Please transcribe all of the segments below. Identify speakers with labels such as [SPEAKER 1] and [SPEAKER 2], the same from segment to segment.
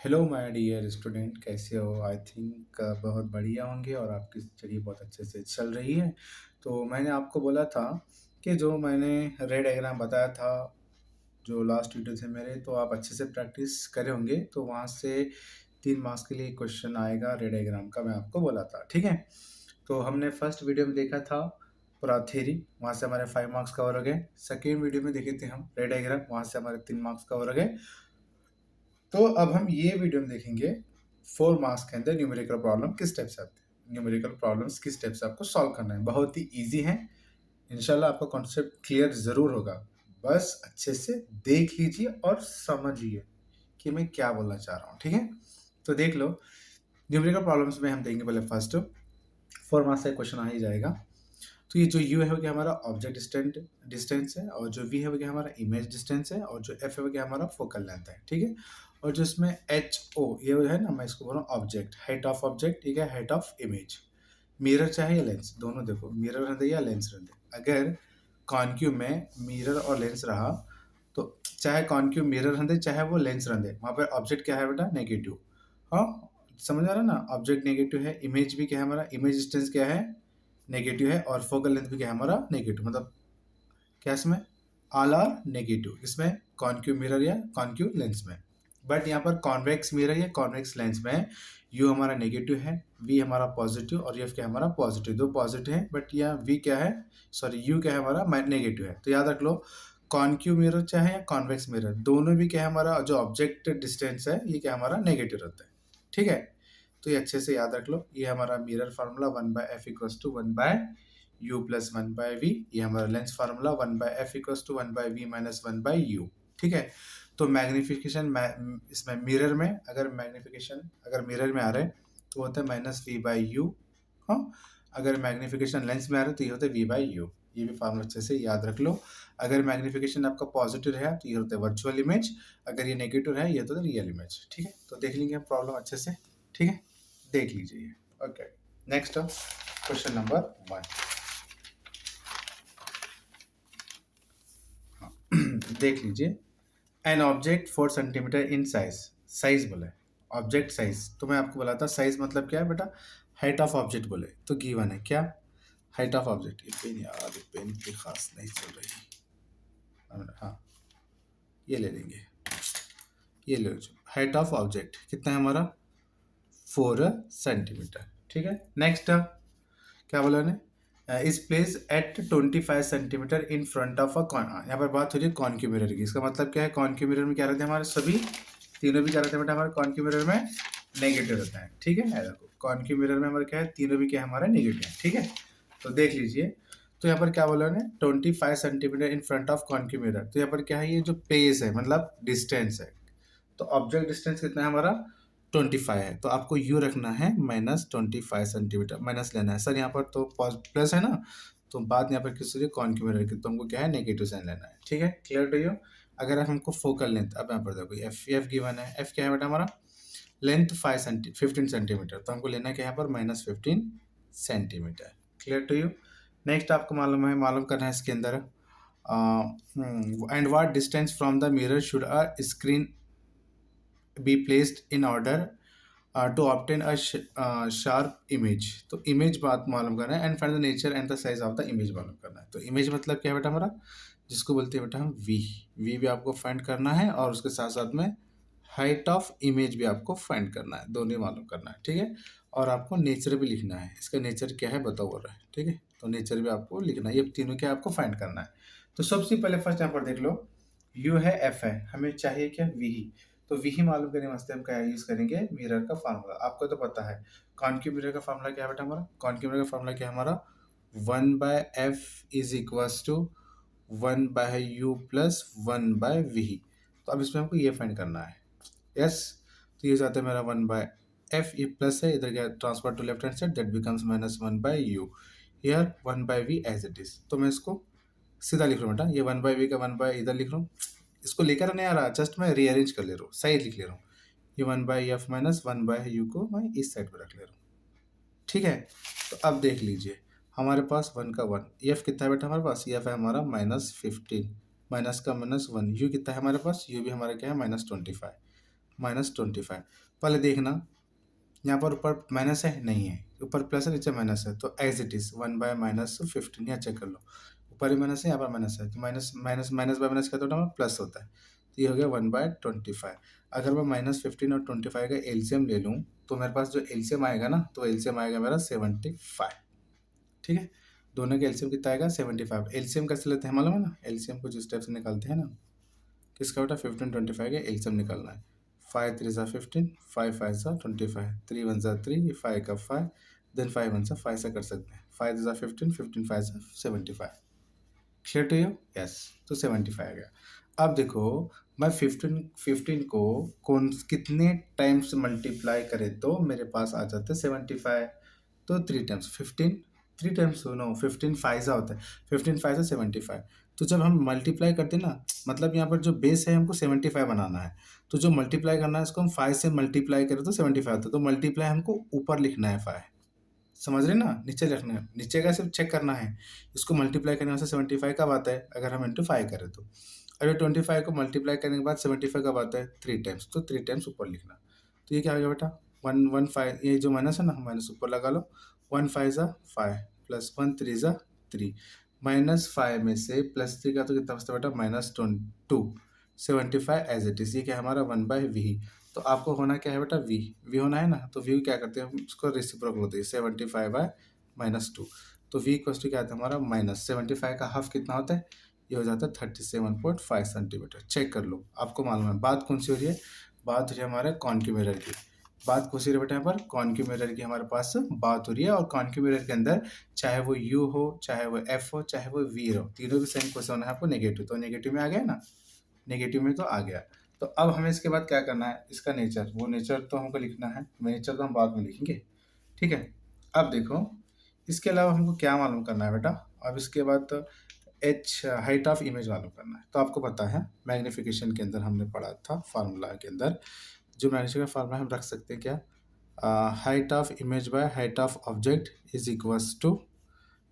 [SPEAKER 1] Hello my dear student, कैसे हो? I think बहुत बढ़िया होंगे और आपकी स्टडी बहुत अच्छे से चल रही है। तो मैंने आपको बोला था कि जो मैंने रे डायग्राम बताया था, जो लास्ट वीडियो थे मेरे, तो आप अच्छे से प्रैक्टिस करे होंगे। तो वहाँ से 3 मार्क्स के लिए क्वेश्चन आएगा रे डायग्राम का, मैं आपको बोला था, ठीक है। तो हमने फर्स्ट वीडियो में देखा था पूरा थ्योरी, वहाँ से हमारे 5 मार्क्स कवर हो गए। सेकेंड वीडियो में देखे थे हम रे डायग्राम, वहाँ से हमारे 3 मार्क्स कवर हो गए। तो अब हम ये वीडियो में देखेंगे 4 मार्क्स के अंदर न्यूमेरिकल प्रॉब्लम किस टाइप से आते हैं, न्यूमेरिकल प्रॉब्लम्स किस टाइप से आपको सॉल्व करना है। बहुत ही इजी है, इंशाल्लाह आपका कॉन्सेप्ट क्लियर ज़रूर होगा। बस अच्छे से देख लीजिए और समझिए कि मैं क्या बोलना चाह रहा हूँ, ठीक है। तो देख लो, न्यूमेरिकल प्रॉब्लम्स में हम देंगे पहले फर्स्ट 4 मार्क्स का क्वेश्चन आ ही जाएगा। तो ये जो यू है वो क्या हमारा ऑब्जेक्ट डिस्टेंस है, और जो वी है वो क्या हमारा इमेज डिस्टेंस है, और जो एफ है वो क्या हमारा फोकल लेंथ है, ठीक है। और जो इसमें एच ओ ये है ना, मैं इसको बोल रहा हूँ ऑब्जेक्ट, हाइट ऑफ ऑब्जेक्ट, ठीक है, हाइट ऑफ इमेज। मिरर चाहे या लेंस, दोनों देखो, मिरर रहते या लेंस रहते। अगर कॉन्क्यू में मिरर और लेंस रहा तो चाहे कॉन्क्यू मिरर रहते चाहे वो लेंस रहते, वहाँ पर ऑब्जेक्ट क्या है बेटा, नेगेटिव। हाँ, समझ आ रहा है ना, ऑब्जेक्ट नेगेटिव है, इमेज भी क्या है हमारा, इमेज डिस्टेंस क्या है, नेगेटिव है, और फोकल लेंथ भी क्या है हमारा, नेगेटिव। मतलब क्या इसमें, ऑल आर नेगेटिव, इसमें कॉन्क्यू मिरर या कॉन्क्यू लेंस में। बट यहाँ पर कॉन्वेक्स मिरर या कॉन्वेक्स लेंस में यू हमारा नेगेटिव है, वी हमारा पॉजिटिव, और एफ क्या है हमारा पॉजिटिव। दो पॉजिटिव है, बट यहाँ वी क्या है, सॉरी यू क्या है हमारा नेगेटिव है। तो याद रख लो, कॉन्क्यू मिरर चाहे या कॉन्वेक्स मिरर, दोनों भी क्या है हमारा, जो ऑब्जेक्ट डिस्टेंस है ये क्या हमारा नेगेटिव रहता है, ठीक है। तो ये अच्छे से याद रख लो, ये हमारा मिरर फार्मूला 1/f=1/u+1/v, ये हमारा लेंस फार्मूला 1/f=1/v-1/u, ठीक है। तो मैग्निफिकेशन इसमें मिरर में, अगर मैग्निफिकेशन अगर मिरर में आ रहे तो होता है -v/u। हाँ, अगर मैग्निफिकेशन लेंस में आ रहे तो ये होता है v/u। ये भी फार्मूला अच्छे से याद रख लो। अगर मैग्निफिकेशन आपका पॉजिटिव है तो ये होता है वर्चुअल इमेज, अगर ये नेगेटिव है ये होता है रियल इमेज, ठीक है। तो देख लेंगे हम प्रॉब्लम अच्छे से, ठीक है, देख लीजिए। Okay, next question number 1। हाँ, देख लीजिए, an object 4 centimetre in size, size बोले, ऑब्जेक्ट साइज। तो मैं आपको बोला था साइज मतलब क्या है बेटा, हाइट ऑफ ऑब्जेक्ट बोले तो गिवन है क्या, हाइट ऑफ ऑब्जेक्ट। ये पेन यार, ये पेन की खास नहीं चल रही। हाँ, ये ले लेंगे, ये ले लो। हाइट ऑफ ऑब्जेक्ट कितना है हमारा, 4 सेंटीमीटर, ठीक है। नेक्स्ट क्या बोला ने, is place at 25 centimetre in front of a con. यहाँ पर बात हो रही है कॉन्क्यू मिरर की। इसका मतलब क्या है, कॉन्क्यू मिरर में क्या रहते हैं हमारे सभी तीनों भी क्या रहते हैं बेटा, हमारे कॉन्क्यू मिरर में नेगेटिव रहता है, ठीक है। देखो कॉन्क्यू मिरर में हमारे क्या है, तीनों भी क्या है हमारा नेगेटिव है, ठीक है। तो देख लीजिए, तो यहाँ पर क्या बोला ने, 25 centimetre in front of कॉन्क्यू mirror. तो यहाँ पर क्या है, ये जो पेस है मतलब डिस्टेंस है, तो ऑब्जेक्ट डिस्टेंस कितना है हमारा, 25 है। तो आपको यू रखना है -25 सेंटीमीटर, माइनस लेना है सर, यहाँ पर तो प्लस है ना, तो बात यहाँ पर किस लिए कॉन्क्यू मिरर की, तो हमको क्या है नेगेटिव साइन लेना है, ठीक है। Clear to you. अगर हमको फोकल लेंथ, अब यहाँ पर देखो एफ गिवन है, एफ क्या है बेटा हमारा, लेंथ 15 सेंटीमीटर, तो हमको लेना है क्या यहाँ पर -15 centimetre. Clear to you. Next आपको मालूम करना है इसके अंदर, and what distance from the mirror should a screen be placed in order to obtain a sharp image. तो इमेज बात मालूम करना है, and find the nature and the size of the image मालूम करना है। तो इमेज मतलब क्या है बेटा हमारा, जिसको बोलते हैं बेटा हम वी, वी भी आपको फाइंड करना है, और उसके साथ साथ में हाइट ऑफ इमेज भी आपको फाइंड करना है, दोनों ही मालूम करना है, ठीक है। और आपको नेचर भी लिखना है, इसका नेचर क्या है बताओ बोल रहा है, ठीक है। तो नेचर भी आपको लिखना है, ये तीनों क्या आपको फाइंड करना है। तो सबसे पहले फर्स्ट यहाँ पर देख लो, यू है, एफ है, हमें चाहिए क्या, वी ही। तो वी ही मालूम करने वास्ते हम क्या यूज करेंगे, मिरर का फार्मूला। आपको तो पता है कॉन्क्यू मिरर का फार्मूला क्या है बेटा हमारा, कॉन्क्यू मिरर का फार्मूला क्या है हमारा, 1/f=1/u+1/v। तो अब इसमें हमको ये फाइंड करना है, यस। तो ये जाता है मेरा 1/f, ये प्लस है, इधर क्या transfer to left hand side, that becomes -1/u, here 1/v as it is. तो मैं इसको सीधा लिख रहा हूँ बेटा, ये 1/v का 1 इधर लिख रहा हूँ, इसको लेकर नहीं आ रहा, जस्ट मैं रीअरेंज कर ले रहा हूँ, सही लिख ले रहा हूँ। ये 1/f-1/u को मैं इस साइड पर रख ले रहा हूँ, ठीक है। तो अब देख लीजिए, हमारे पास 1 का 1, एफ कितना है बेटा हमारे पास, एफ है हमारा -15, माइनस का -1, यू कितना है हमारे पास, यू भी हमारा क्या है -25, -25। पहले देखना यहाँ पर ऊपर माइनस है, नहीं है, ऊपर प्लस है नीचे माइनस है, तो एज इट इज़ 1/-15 यहाँ चेक कर लो, ऊपर ही माइनस है यहाँ पर माइनस है, तो minus minus minus y minus क्या होता है प्लस होता है, तो ये हो गया 1/25। अगर मैं -15 और 25 का एलसीएम ले लूँ तो मेरे पास जो एलसीएम आएगा ना, तो एलसीएम आएगा मेरा 75। ठीक है, दोनों का एलसीएम कितना आएगा 75। एलसीएम कैसे लेते हैं मालूम है ना, एलसीएम कुछ इस टाइप से निकालते हैं ना, किसका बेटा 15 25 का एलसीएम निकालना है। 5 3 ज़ा 15, 5 5 ज़ा 25, 3 1 ज़ा 3, 5 का 5, देन 5 1 ज़ा 5 से कर सकते हैं, 5 3 ज़ा 15, 15 5 ज़ा 75। Clear to you? यस, तो 75 आ गया। अब देखो मैं 15 को कौन कितने टाइम्स मल्टीप्लाई करें तो मेरे पास आ जाता है 75, तो 3 टाइम्स 15, 3 टाइम्स नो 15 फाइज़ा होता है, 15 फाइज़ा 75। तो जब हम मल्टीप्लाई करते हैं ना, मतलब यहाँ पर जो बेस है हमको 75 बनाना है, तो जो मल्टीप्लाई करना है इसको हम 5 से मल्टीप्लाई करें तो 75 होता है, तो मल्टीप्लाई हमको ऊपर लिखना है 5, समझ रहे ना, नीचे लिखना है, नीचे का सिर्फ चेक करना है, इसको मल्टीप्लाई करने से 75 कब आता है अगर हम इंटू 5 करें तो। अगर 25 को मल्टीप्लाई करने के बाद 75 कब आता है 3 टाइम्स, तो 3 टाइम्स ऊपर लिखना। तो ये क्या आ गया बेटा 1 5, ये जो माइनस है ना माइनस ऊपर लगा लो, 1 5 ज़ा 5 प्लस 1 3 ज़ा 3, -5 में से +3 का तो कितना बचता बेटा -2, 75 एज इट इज़, ये क्या है हमारा 1/v। तो आपको होना क्या है बेटा v होना है ना, तो v क्या करते हैं हम उसको रेसिप्रोकल होते हैं 75/-2, तो v इक्वल्स टू क्या आता है हमारा -75 का हाफ कितना होता है, ये हो जाता है 37.5 सेंटीमीटर। चेक कर लो, आपको मालूम है। बात कौन सी हो रही है, बात हो रही है हमारे कॉन्केव मिरर की, बात कौन सी हो रही है बेटा यहाँ पर कॉन्केव मिरर की हमारे पास बात हो रही है, और कॉन्केव मिरर के अंदर चाहे वो u हो, चाहे वो f हो, चाहे वो v हो, तीनों भी सेम क्वेश्चन है आपको नेगेटिव, तो नेगेटिव में आ गया ना, नेगेटिव में तो आ गया। तो अब हमें इसके बाद क्या करना है, इसका नेचर, वो नेचर तो हमको लिखना है, नेचर तो हम बाद में लिखेंगे, ठीक है। अब देखो इसके अलावा हमको क्या मालूम करना है बेटा, अब इसके बाद तो एच हाइट ऑफ इमेज मालूम करना है। तो आपको पता है मैग्नीफिकेशन के अंदर हमने पढ़ा था फार्मूला के अंदर, जो मैग्नीफिकेशन फार्मूला हम रख सकते हैं क्या, height of image by height of object is equals to,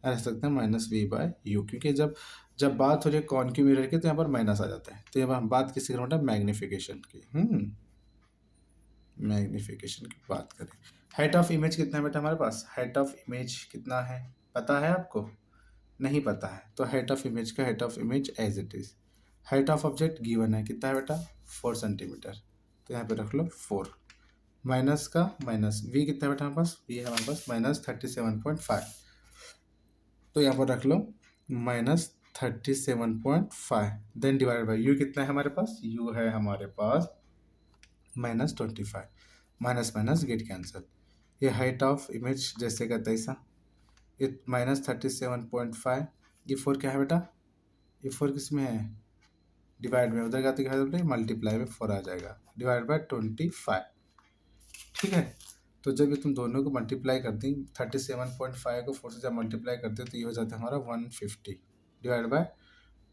[SPEAKER 1] रख सकते हैं -v/u, क्योंकि जब जब बात हो रही है कॉन्केव मिरर की तो यहाँ पर माइनस आ जाता है, तो यहाँ पर हम बात किसी कर रहे हैं मैग्नीफिकेशन की, मैग्नीफिकेशन की बात करें। हाइट ऑफ इमेज कितना है बेटा हमारे पास, हाइट ऑफ इमेज कितना है पता है आपको, नहीं पता है, तो हाइट ऑफ इमेज का height of image as it is, height of object given है कितना है बेटा 4 सेंटीमीटर, तो यहाँ पे रख लो 4, माइनस का माइनस v कितना है बेटा हमारे पास, v है हमारे पास -37.5, तो यहाँ पर रख लो -37.5, देन डिवाइड बाई u कितना है हमारे पास, u है हमारे पास -25, माइनस माइनस गेट कैंसिल, ये हाइट ऑफ इमेज जैसे का तैसा, ये -37.5, ये 4 क्या है बेटा, ये 4 किस में है डिवाइड में, उधर का तो क्या है मल्टीप्लाई में 4 आ जाएगा, डिवाइड बाय 25, ठीक है। तो जब ये तुम दोनों को मल्टीप्लाई करती 37.5 को 4 से जब मल्टीप्लाई करते हो तो ये हो जाता है हमारा 150 डिवाइड बाय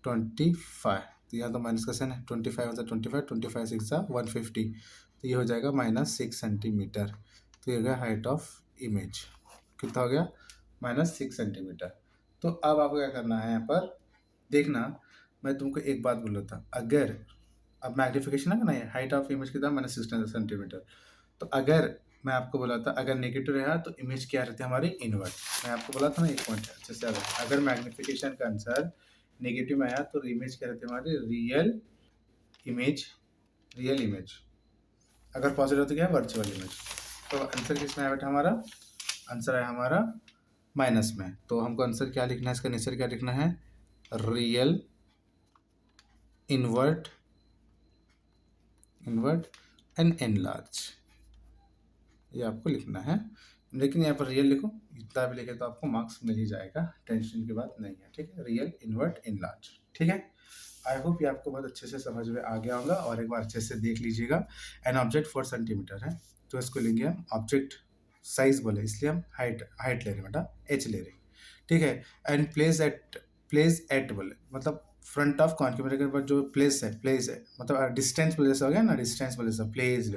[SPEAKER 1] 25, तो यहाँ तो माइनस का साइन है, 25 होता है 25, 25 6 150, तो ये हो जाएगा -6 सेंटीमीटर, तो ये हो गया हाइट ऑफ इमेज, कितना हो गया -6 सेंटीमीटर। तो अब आपको क्या करना है यहाँ पर देखना, मैं तुमको एक बात बोल रहा था, अगर अब मैग्नीफिकेशन है ना, ये हाइट ऑफ इमेज कितना -6 सेंटीमीटर, तो अगर मैं आपको बोला था अगर नेगेटिव रहा तो इमेज क्या रहती है हमारी इनवर्ट, मैं आपको बोला था ना एक पॉइंट अच्छे से, अगर मैग्नीफिकेशन का आंसर नेगेटिव में आया तो इमेज क्या रहती है हमारी रियल इमेज, रियल इमेज, अगर पॉजिटिव तो क्या है वर्चुअल इमेज। तो आंसर किस में आया बेटा हमारा, आंसर आया हमारा माइनस में, तो हमको आंसर क्या लिखना है, इसका नेचर क्या लिखना है, रियल इनवर्ट एंड एनलार्ज, ये आपको लिखना है, लेकिन यहाँ पर रियल लिखो, इतना भी लिखे तो आपको मार्क्स मिल ही जाएगा, टेंशन की बात नहीं है, ठीक है, रियल इनवर्ट इनलार्ज, ठीक है। आई होप ये आपको बहुत अच्छे से समझ में आ गया होगा, और एक बार अच्छे से देख लीजिएगा। एन ऑब्जेक्ट 4 सेंटीमीटर है, तो इसको लेंगे हम ऑब्जेक्ट साइज बोले इसलिए हम हाइट ले रहे हैं बेटा, एच ले रहे हैं, ठीक है। एंड प्लेस एट बोले मतलब फ्रंट ऑफ कॉन्केव मिरर के ऊपर जो प्लेस है मतलब डिस्टेंस बोले हो गया ना, डिस्टेंस बोले प्लेस्ड,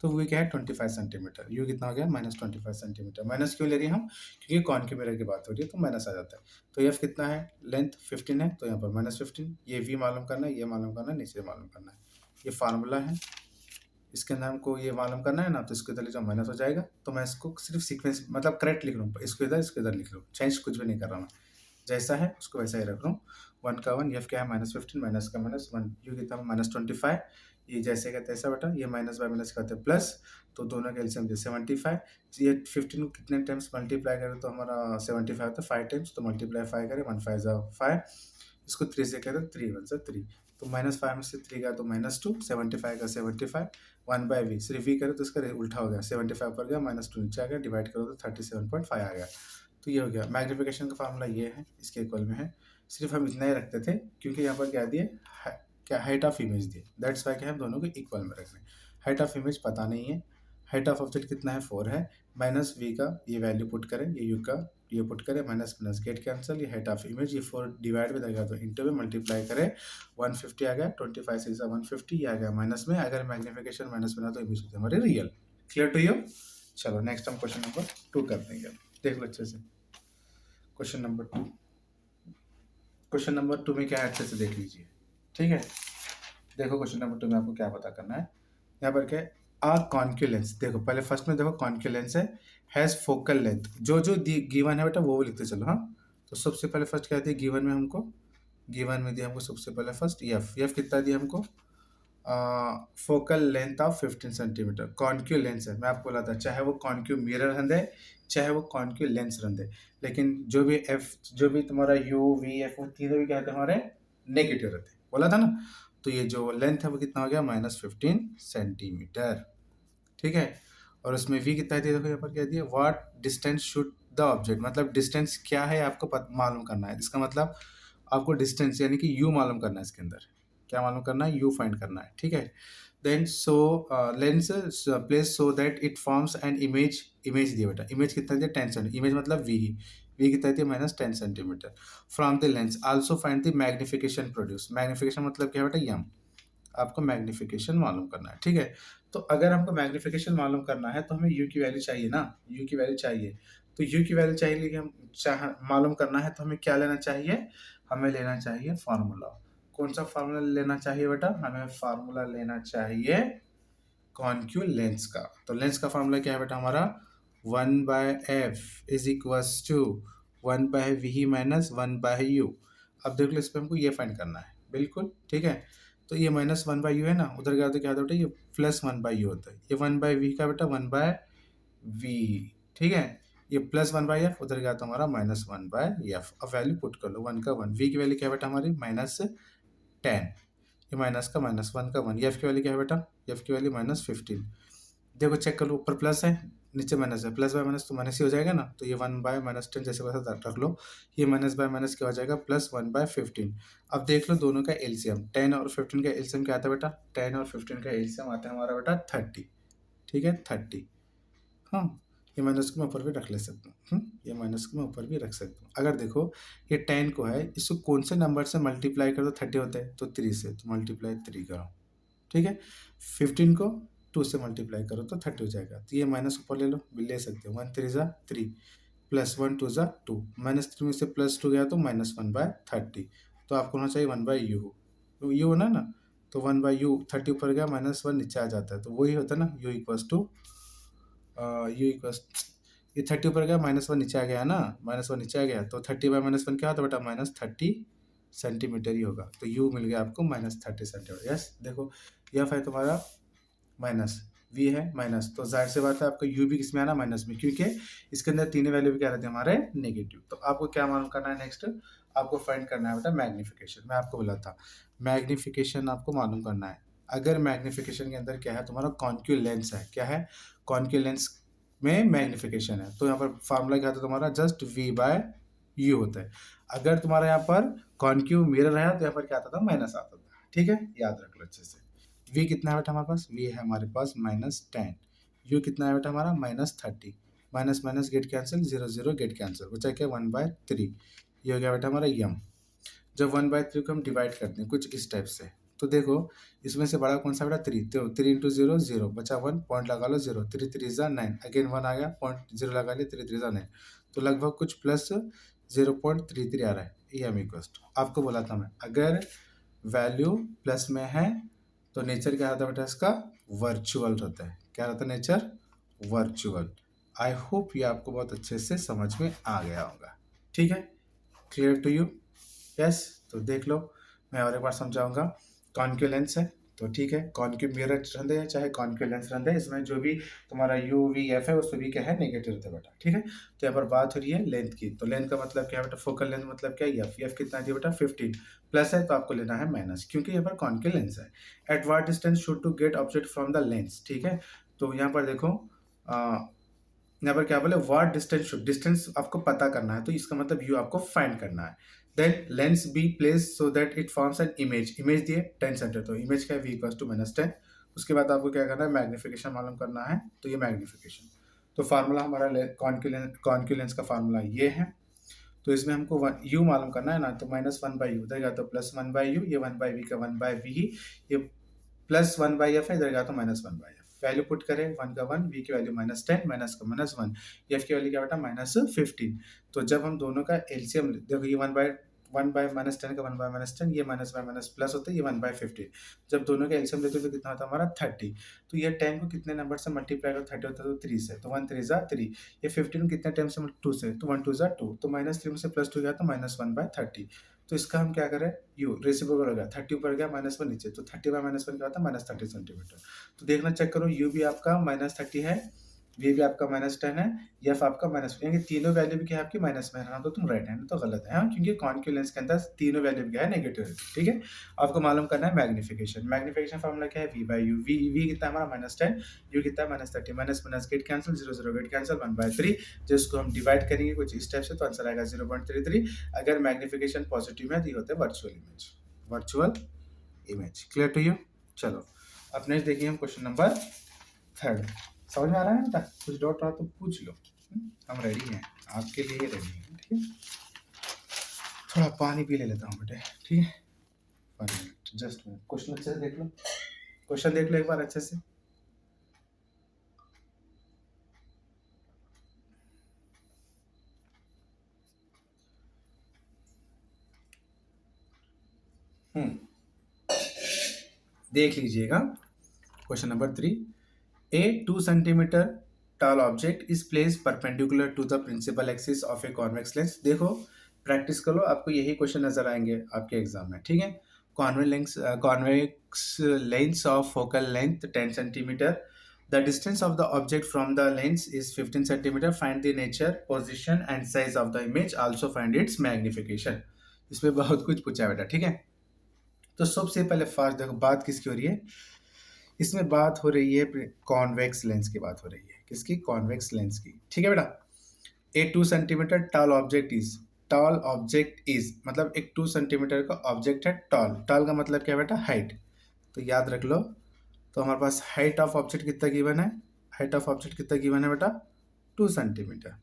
[SPEAKER 1] तो वो क्या है 25 सेंटीमीटर, यू कितना हो गया -25 सेंटीमीटर, माइनस क्यों ले रही है हम, क्योंकि कॉन्केव मिरर की बात हो रही है तो माइनस आ जाता है। तो एफ कितना है, लेंथ 15 है, तो यहाँ पर -15, ये वी मालूम करना है, ये मालूम करना है, नीचे मालूम करना है, ये फार्मूला है, इसके अंदर हमको ये मालूम करना है ना, तो इसको इधर ले जाओ, माइनस हो जाएगा। तो मैं इसको सिर्फ सीक्वेंस मतलब करेक्ट लिख लूँ, इसको इधर लिख लूँ, चेंज कुछ भी नहीं कर रहा मैं, जैसा है उसको वैसा ही रख लूँ। 1 का 1, एफ क्या है -15, माइनस का -1, यू कितना -25, ये जैसे का तैसा बेटा, ये माइनस बाय माइनस का होता है प्लस, तो दोनों का एलसीएम 75, ये 15 को कितने टाइम्स मल्टीप्लाई करें तो हमारा 75 होता है 5 टाइम्स, तो मल्टीप्लाई 5 करें, 1 5 जा 5, इसको 3 से करें 3 1 जा 3, तो -5 में से 3 गया तो -2, 75 का 75, 1 बाय वी, सिर्फ वी करें तो इसका उल्टा हो गया, 75 ऊपर गया, -2 नीचे आ गया, डिवाइड करो तो 37.5 आ गया। तो ये हो गया मैग्नीफिकेशन का फार्मूला, ये है इसके इक्वल में है। सिर्फ हम इतना ही रखते थे क्योंकि यहाँ पर क्या दिए, क्या हाइट ऑफ इमेज दिए, दैट्स वाई क्या हम दोनों को इक्वल में रख रहे हैं। हाइट ऑफ इमेज पता नहीं है, हाइट ऑफ ऑब्जेक्ट कितना है 4 है, माइनस वी का ये वैल्यू पुट करें, ये यू का ये पुट करें, माइनस माइनस गेट कैंसिल, ये हाइट ऑफ इमेज, ये 4 डिवाइड में देगा तो इंटू में मल्टीप्लाई करें, 150 आ गया, 25 से 150 ये आ गया माइनस में, अगर मैग्नीफिकेशन माइनस में ना तो इमेज होती है हमारी रियल। Clear to you? चलो नेक्स्ट हम क्वेश्चन नंबर 2 कर देंगे, देख लो अच्छे से। क्वेश्चन नंबर 2, क्वेश्चन नंबर 2 में क्या है अच्छे से देख लीजिए, ठीक है। देखो क्वेश्चन नंबर 2 में आपको क्या पता करना है, यहाँ पर क्या है, आ कॉन्केव लेंस, देखो पहले फर्स्ट में देखो कॉन्केव लेंस है, हैज फोकल लेंथ, जो जो गिवन है बेटा वो लिखते चलो, हाँ। तो सबसे पहले फर्स्ट क्या दिया गिवन में हमको, गिवन में दिया हमको सबसे पहले फर्स्ट एफ कितना दिया हमको, focal length of 15 centimetre, कॉन्क्यू lens है, मैं आपको बोला था चाहे वो कॉन्क्यू मिरर रन दे, चाहे वो कॉन्क्यू लेंस रन दे, लेकिन जो भी एफ, जो भी तुम्हारा यू वी एफ, वो तीनों भी क्या रहते हैं हमारे नेगेटिव रहते हैं, बोला था ना। तो ये जो लेंथ है वो कितना हो गया -15 सेंटीमीटर, ठीक है। और उसमें वी कितना दिया, देखो यहाँ पर क्या दिया, what distance should the object, मतलब डिस्टेंस क्या है आपको मालूम करना है, इसका मतलब आपको डिस्टेंस यानी कि यू मालूम करना है, इसके अंदर क्या मालूम करना है, यू फाइंड करना है, ठीक है। Then so lens place so that it forms an image, image दिया बेटा, इमेज कितना दिया 10 सेंटीमीटर, इमेज मतलब वी ही, वी कितना दिया -10 centimetre, from the lens also find the magnification produce, magnification मतलब क्या बेटा यम, आपको मैग्निफिकेशन मालूम करना है, ठीक है। तो अगर हमको मैग्निफिकेशन मालूम करना है तो हमें यू की वैल्यू चाहिए ना, यू की वैल्यू चाहिए, तो यू की वैल्यू चाहिए कि हम मालूम करना है तो हमें क्या लेना चाहिए, हमें लेना चाहिए फार्मूला। कौन सा फार्मूला लेना चाहिए बेटा, हमें फार्मूला लेना चाहिए कॉन्क्यू लेंस का। तो लेंस का फार्मूला क्या है बेटा हमारा, 1/f is equals to 1/v minus 1/u। अब देख लो इस पर हमको ये फाइंड करना है, बिल्कुल ठीक है। तो ये -1/u है ना, उधर गया तो क्या होता है बेटा, ये +1/u होता है, ये 1/v का बेटा 1/v, ठीक है। ये +1/f, उधर गया तो हमारा -1/f। अब वैल्यू पुट कर लो, 1 का 1, v की वैल्यू क्या है बेटा हमारी -10, ये माइनस का माइनस, 1 का 1, एफ की वैल्यू क्या है बेटा, एफ की वैल्यू -15। देखो चेक कर लो, ऊपर प्लस है नीचे माइनस है, प्लस बाय माइनस तो माइनस ही हो जाएगा ना, तो ये 1/-10 जैसे वैसा रख लो, ये माइनस बाय माइनस क्या हो जाएगा +1/15। अब देख लो दोनों का एलसीएम, 10 और 15 का एलसीएम क्या आता है बेटा, 10 और 15 का एलसीएम आता है हमारा बेटा 30, ठीक है 30, हाँ। ये माइनस को मैं ऊपर भी रख ले सकता हूँ, ये माइनस को मैं ऊपर भी रख सकता हूँ। अगर देखो ये 10 को है, इसको कौन से नंबर से मल्टीप्लाई करो 30 होता है, तो 3 से, तो मल्टीप्लाई 3 करो, ठीक है। 15 को 2 से मल्टीप्लाई करो तो 30 हो जाएगा, तो ये माइनस ऊपर ले लो, भी ले सकते हो, 1 3 ज़ा 3 प्लस 1 2 ज़ा 2, -3 में से +2 गया तो -1/30, तो आपको होना चाहिए 1/u, तो यू होना ना, तो 1/u 30 ऊपर गया, -1 नीचे आ जाता है, तो वही होता है ना, u equals to u equals, ये 30 ऊपर गया, -1 नीचे आ गया ना, -1 नीचे आ गया, तो 30 बाय -1 क्या होता है बेटा, -30 सेंटीमीटर ही होगा, तो u मिल गया आपको -30 सेंटीमीटर। यस देखो एफ है तुम्हारा माइनस, वी है माइनस, तो जाहिर सी बात है आपका यू भी किस में आना माइनस में, क्योंकि इसके अंदर तीनों वैल्यू भी क्या रहते हैं हमारे नेगेटिव। तो आपको क्या मालूम करना है नेक्स्ट, आपको फाइंड करना है बेटा मैग्नीफिकेशन। मैं आपको बोला था मैग्नीफिकेशन आपको मालूम करना है। अगर मैग्नीफिकेशन के अंदर क्या है तुम्हारा कॉन्क्यू लेंस है, क्या है कॉन्क्यू लेंस में मैग्नीफिकेशन है, तो यहाँ पर फार्मूला क्या था तुम्हारा, जस्ट v/u होता है। अगर तुम्हारा यहाँ पर कॉन्क्यू मिरर है तो यहाँ पर क्या आता था, माइनस आता था, ठीक है, याद रख लो अच्छे से। v कितना है बेटा हमारे पास, v है हमारे पास -10, u कितना है बेटा हमारा -30, minus minus get cancel, 0 0 get cancel, बचा क्या 1/3, ये हो गया बेटा हमारा यम। जब 1/3 को हम डिवाइड करते हैं कुछ इस टाइप से, तो देखो इसमें से बड़ा कौन सा बेटा 3, तो 3 × 0 0, बचा 1, पॉइंट लगा लो 0, 3 3 ज़ा 9, अगेन 1 आ गया, पॉइंट 0 लगा लिया, 3 3 ज़ा 9, तो लगभग कुछ प्लस 0.33 आ रहा है, ये एम इक्वल्स टू, आपको बोला था मैं अगर वैल्यू प्लस में है तो नेचर क्या आता है बेटा इसका वर्चुअल रहता है। क्या रहता है नेचर? वर्चुअल। आई होप ये आपको बहुत अच्छे से समझ में आ गया होगा। ठीक है, क्लियर टू यू? यस। तो देख लो, मैं और एक बार समझाऊंगा। कॉन्केव लेंस है तो ठीक है, कॉन्केव मिरर रहते हैं चाहे कॉन्केव लेंस रहते हैं, इसमें जो भी तुम्हारा यू वी एफ है वो सभी क्या है, नेगेटिव रहता है बेटा। ठीक है, तो यहाँ पर बात हो रही है लेंथ की, तो लेंथ का मतलब क्या है बेटा, फोकल लेंथ मतलब क्या है, एफ कितना दिया बेटा 15, प्लस है तो आपको लेना है माइनस, क्योंकि यहाँ पर कॉन्केव लेंस है। At what distance should to get object from the lens. ठीक है, तो यहाँ पर देखो यहाँ पर क्या बोले, व्हाट डिस्टेंस शुड, डिस्टेंस आपको पता करना है, तो इसका मतलब यू आपको फाइंड करना है। Then lens be place so that it forms an image, image दिए 10 सेंटर, तो इमेज का वी इक्वल्स टू -10। उसके बाद आपको क्या करना है, मैग्निफिकेशन मालूम करना है, तो ये मैग्निफिकेशन, तो फार्मूला हमारा कॉन्क्यू लेंस का फार्मूला ये है। तो इसमें हमको यू मालूम करना है ना, तो -1/u इधर गया तो +1/u, ये 1/v का 1/v ही, ये +1/f है, इधर गया तो -1/f। वैल्यू पुट करें, 1 का 1, v की वैल्यू -10, माइनस का -1, f की वैल्यू क्या बेटा -15। तो जब हम दोनों का एलसीएम देखो, ये 1/10 का 1/10, ये माइनस बाय माइनस प्लस होता है, ये 1/15, जब दोनों का एलसीएम लेते हो तो कितना होता है हमारा 30। तो ये 10 को कितने नंबर से मल्टीप्लाई करो, 30 होता है तो 3 से, तो 1 3 जा 3। ये 15 कितने टाइम से 2 से, तो 1 2 जा 2, तो -3 में से +2 गया तो -1/30। तो इसका हम क्या करें, यू रेसिप्रोकल हो गया, 30 ऊपर गया -1 नीचे, तो 30/-1 क्या होता है -30 सेंटीमीटर। तो देखना चेक करो, यू भी आपका -30 है, वी भी आपका -10 है, एफ आपका -, यानी तीनों वैल्यू भी क्या है आपकी माइनस में है ना, तो तुम राइट हैंड तो गलत है, हाँ, क्योंकि कॉन्केव लेंस के अंदर तीनों वैल्यू क्या है, नेगेटिव है। ठीक है, आपको मालूम करना है मैग्निफिकेशन। मैग्निफिकेशन फॉर्मूला क्या है, वी बाई यू, वी कितना है हमारा -10, यू कितना है -30, minus minus get cancel, 0 0 get cancel, 1/3, जिसको हम डिवाइड करेंगे कुछ इस टाइप से, तो आंसर आएगा 0.33। अगर मैग्निफिकेशन पॉजिटिव है तो ये होता है virtual image, virtual image. Clear to you? चलो अब नेक्स्ट देखिए हम क्वेश्चन नंबर 3। समझ में आ रहा है बेटा? कुछ डाउट रहा तो पूछ लो, हम रेडी हैं, आपके लिए रेडी हैं। ठीक है, थोड़ा पानी पी ले लेता हूँ बेटे। ठीक है, 1 मिनट, जस्ट मिनट, क्वेश्चन अच्छे से देख लो, क्वेश्चन देख लो एक बार अच्छे से। देख लीजिएगा question number 3। A 2 centimeter tall object is placed perpendicular to the principal axis of a convex lens। देखो प्रैक्टिस करो, आपको यही क्वेश्चन नजर आएंगे आपके एग्जाम में। ठीक है, convex lens of focal length 10 centimeter, the distance of the object from the lens is 15 centimeter, find the nature, position and size of the image, also find its magnification। इसमें बहुत कुछ पूछा है बेटा। ठीक है, तो सबसे पहले फास्ट देखो बात किसकी हो रही है, इसमें बात हो रही है कॉन्वेक्स लेंस की बात हो रही है, किसकी, कॉन्वेक्स लेंस की। ठीक है बेटा, a 2 centimetre tall object is, tall object is मतलब एक 2 सेंटीमीटर का ऑब्जेक्ट है, टॉल, टॉल का मतलब क्या बेटा, हाइट, तो याद रख लो। तो हमारे पास हाइट ऑफ ऑब्जेक्ट कितना गिवन है, हाइट ऑफ ऑब्जेक्ट कितना गिवन है बेटा, 2 centimetre.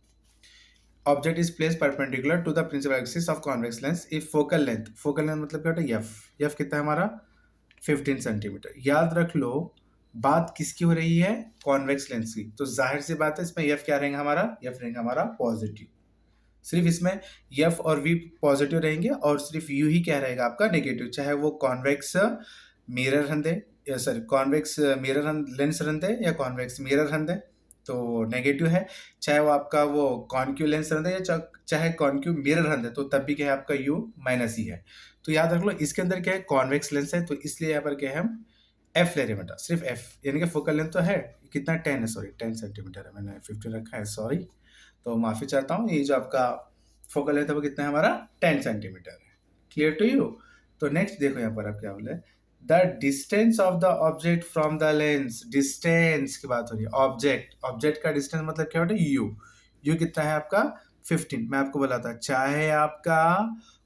[SPEAKER 1] Object is place perpendicular to the principal axis of convex lens if focal length, focal length मतलब क्या बेटा, एफ कितना है हमारा 15 सेंटीमीटर। याद रख लो बात किसकी हो रही है, कॉन्वेक्स लेंस की, तो जाहिर सी बात है इसमें एफ क्या रहेगा हमारा, एफ रहेगा हमारा पॉजिटिव, सिर्फ इसमें एफ और वी पॉजिटिव रहेंगे और सिर्फ यू ही क्या रहेगा आपका नेगेटिव, चाहे वो कॉन्वेक्स मिरर रहंदे या सॉरी कॉन्वेक्स मिरर लेंस रहंदे या कॉन्वेक्स मिरर रहंदे तो नेगेटिव है, चाहे वो आपका वो कॉन्क्यू लेंस रहंदे या चाहे कॉन्क्यू मिरर रहंदे तो तब भी क्या है आपका यू माइनस ही है। तो याद रख लो इसके अंदर क्या है, कॉन्वेक्स लेंस है, तो इसलिए यहाँ पर क्या है हम एफ ले रहे हैं बेटा, सिर्फ एफ, यानी कि फोकल लेंथ तो है कितना 10 है, सॉरी 10 सेंटीमीटर है, मैंने 15 रखा है, सॉरी, तो माफ़ी चाहता हूँ। ये जो आपका फोकल लेंथ है वो कितना है हमारा 10 सेंटीमीटर है। Clear to you? तो नेक्स्ट देखो यहाँ पर आप क्या बोले, the distance of the object from the lens, distance की बात हो रही है, ऑब्जेक्ट, ऑब्जेक्ट का डिस्टेंस मतलब क्या होता है, यू, यू कितना है आपका 15। मैं आपको बोला था चाहे आपका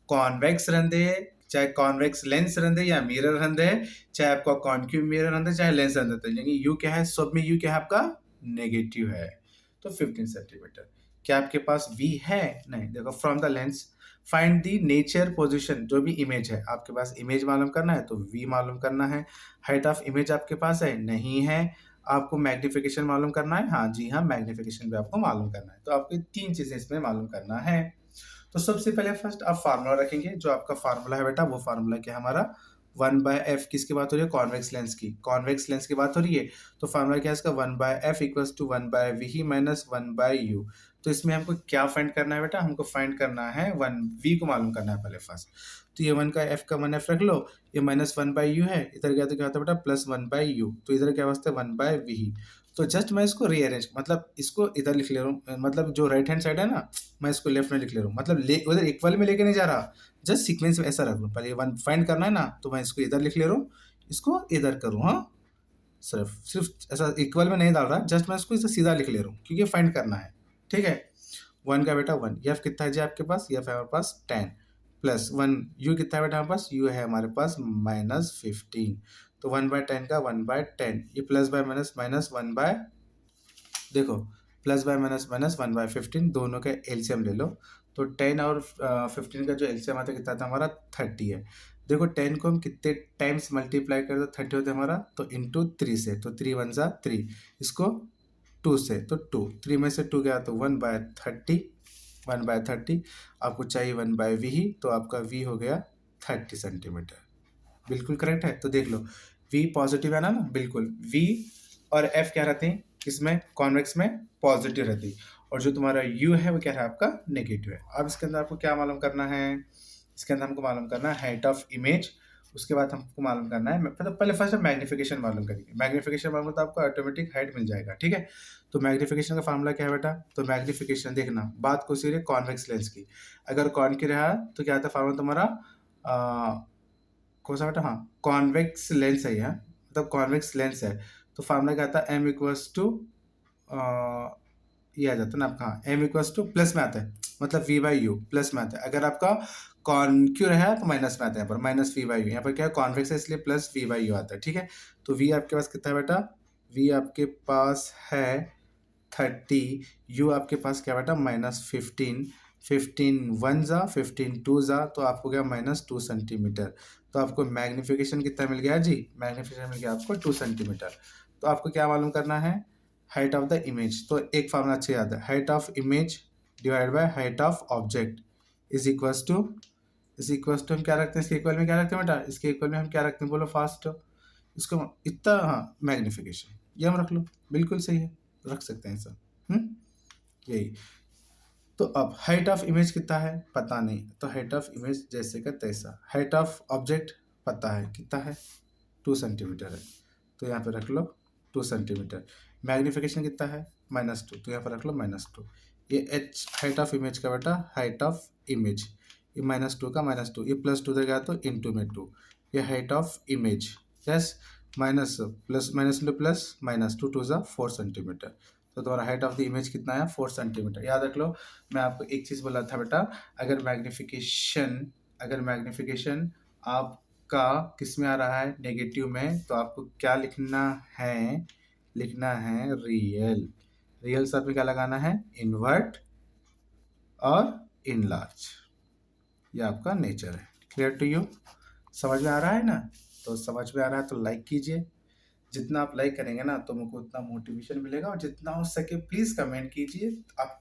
[SPEAKER 1] कॉन्वेक्स रहंदे, चाहे कॉन्वेक्स लेंस रहंदे या मिरर रहंदे, चाहे आपका कॉन्क्यू मिरर रहंदे, चाहे लेंस रहंदे, तो यानी यू क्या है, सब में यू क्या है आपका नेगेटिव है, तो 15 सेंटीमीटर। क्या आपके पास वी है, नहीं, देखो from the lens find the nature position, जो भी इमेज है आपके पास, इमेज मालूम करना है तो वी मालूम करना है, हाइट ऑफ इमेज आपके पास है, नहीं है, आपको मैग्निफिकेशन मालूम करना है, हाँ जी हाँ, मैग्निफिकेशन भी आपको मालूम करना है, तो आपको 3 चीजें इसमें मालूम करना है। तो सबसे पहले फर्स्ट आप फार्मूला रखेंगे, जो आपका फार्मूला है बेटा वो फार्मूला क्या है हमारा, 1/f किसकी बात हो रही है, कॉन्वेक्स लेंस की, कॉन्वेक्स लेंस की बात हो रही है। तो फार्मूला क्या है इसका, 1/f equals to 1/v minus 1/u। तो इसमें हमको क्या फाइंड करना है बेटा, हमको फाइंड करना है 1v को मालूम करना है पहले फर्स्ट। तो ये 1 का f का 1f रख लो, ये माइनस 1/u है, इधर गया तो क्या होता है बेटा प्लस 1/u, तो इधर क्या वास्ते 1/v। तो जस्ट मैं इसको रीअरेंज, मतलब इसको इधर लिख ले रहा हूँ, मतलब जो राइट हैंड साइड है ना मैं इसको लेफ्ट में लिख ले रहा हूँ, मतलब उधर इक्वल में लेके नहीं जा रहा, जस्ट सीक्वेंस में ऐसा रख लूँ, पहले वन फाइंड करना है ना तो मैं इसको इधर लिख ले रहा हूँ, इसको इधर करूँ, हाँ सिर्फ सिर्फ ऐसा इक्वल में नहीं डाल रहा, जस्ट मैं इसको इसे सीधा लिख ले रहा हूँ क्योंकि फाइंड करना है। ठीक है, 1 का बेटा 1, एफ कितना है जी आपके पास, एफ है हमारे पास 10 प्लस 1, यू कितना है बेटा हमारे पास, यू है हमारे पास -15। तो 1/10 का 1/10, ये plus by minus minus 1 by, देखो प्लस बाय माइनस माइनस 1/15, दोनों का एलसीएम ले लो। तो 10 और 15 का जो एलसीएम आता है कितना था हमारा 30 है। देखो 10 को हम कितने टाइम्स मल्टीप्लाई करें तो 30 होता है हमारा, तो इंटू 3 से, तो 3 1 जा 3, इसको 2 से तो 2, 3 में से 2 गया तो 1/30, 1/30 आपको चाहिए 1/v ही, तो आपका v हो गया 30 सेंटीमीटर। बिल्कुल करेक्ट है, तो देख लो v पॉजिटिव है ना, बिल्कुल v और f क्या रहते हैं इसमें, कॉन्वेक्स में पॉजिटिव रहती है, और जो तुम्हारा u है वो क्या है आपका नेगेटिव है। अब इसके अंदर आपको क्या मालूम करना है, इसके अंदर हमको मालूम करना है हाइट ऑफ इमेज, उसके बाद हमको मालूम करना है, मतलब पहले फर्स्ट मैग्नीफिकेशन मालूम करेंगे, मैग्नीफिकेशन मालूम तो आपको ऑटोमेटिक हाइट मिल जाएगा। ठीक है, तो मैग्नीफिकेशन का फार्मूला क्या है बेटा, तो मैग्नीफिकेशन देखना बात को सीधे कॉन्वेक्स लेंस की, अगर कॉन की रहा तो क्या आता है फार्मूला तुम्हारा, कौन सा बेटा, हाँ कॉन्वेक्स लेंस है यहाँ, मतलब कॉन्वेक्स लेंस है, तो फार्मूला क्या आता है m इक्वल्स टू, ये आ जाता है ना आपका, m इक्वल्स टू प्लस में आता है, मतलब v/u प्लस में आता है, अगर आपका कॉन्क्यूर है तो माइनस में आता है, यहाँ पर माइनस v/u, यहाँ पर क्या है कॉन्वेक्स है इसलिए प्लस v/u आता है। ठीक है, तो v आपके पास कितना है बेटा, v आपके पास है 30, u आपके पास क्या बेटा -15, 15 1 जा 15 2 जा, तो आपको क्या -2 सेंटीमीटर। तो आपको मैग्नीफिकेशन कितना मिल गया जी, मैग्नीफिकेशन मिल गया आपको 2 सेंटीमीटर। तो आपको क्या मालूम करना है, हाइट ऑफ द इमेज, तो एक फार्मूला अच्छे याद है, height of image divide by height of object is equals to हम क्या रखते हैं, इसके इक्वल में क्या रखते हैं बेटा, इसके इक्वल में हम क्या रखते हैं बोलो फास्ट, इसको इतना, हाँ मैग्नीफिकेशन ये हम रख लो, बिल्कुल सही है, रख सकते हैं सर। यही, तो अब हाइट ऑफ इमेज कितना है पता नहीं, तो हाइट ऑफ इमेज जैसे का तैसा, हाइट ऑफ ऑब्जेक्ट पता है कितना है 2 सेंटीमीटर है, तो यहाँ पे रख लो 2 सेंटीमीटर। मैग्नीफिकेशन कितना है -2, तो यहाँ पर रख लो -2। ये h हाइट ऑफ इमेज का बेटा, हाइट ऑफ इमेज, ये -2 का -2, ये +2 देगा तो इंटू में 2, ये height of image, yes minus plus minus into plus -2 2 ज़ा 4 सेंटीमीटर। तो तुम्हारा हाइट ऑफ द इमेज कितना है 4 सेंटीमीटर। याद रख लो, मैं आपको एक चीज़ बोला था बेटा, अगर मैग्नीफिकेशन आपका किस में आ रहा है नेगेटिव में, तो आपको क्या लिखना है, लिखना है रियल, रियल सब में क्या लगाना है इन्वर्ट और इनलार्ज, ये आपका नेचर है। क्लियर टू यू, समझ में आ रहा है ना, तो समझ में आ रहा है तो लाइक कीजिए, जितना आप लाइक करेंगे ना तो मुझको उतना मोटिवेशन मिलेगा, और जितना हो सके प्लीज़ कमेंट कीजिए। आप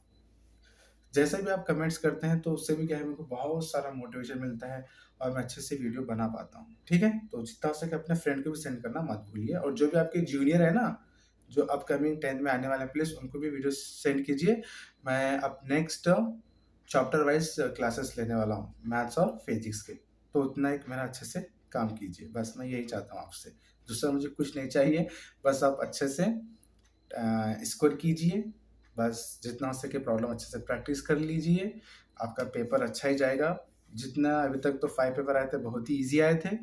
[SPEAKER 1] जैसे भी आप कमेंट्स करते हैं तो उससे भी क्या है मेरे को बहुत सारा मोटिवेशन मिलता है, और मैं अच्छे से वीडियो बना पाता हूँ। ठीक है, तो जितना हो सके अपने फ्रेंड को भी सेंड करना मत भूलिए, और जो भी आपके जूनियर है ना, जो अपकमिंग 10th में आने वाले हैं, प्लीज़ उनको भी वीडियो सेंड कीजिए। मैं अब नेक्स्ट चैप्टर वाइज क्लासेस लेने वाला हूँ, मैथ्स और फिजिक्स के, तो उतना एक मेरा अच्छे से काम कीजिए, बस मैं यही चाहता हूँ आपसे, दूसरा मुझे कुछ नहीं चाहिए, बस आप अच्छे से स्कोर कीजिए, बस जितना हो सके प्रॉब्लम अच्छे से प्रैक्टिस कर लीजिए, आपका पेपर अच्छा ही जाएगा। जितना अभी तक तो 5 पेपर आए थे बहुत ही ईजी आए थे,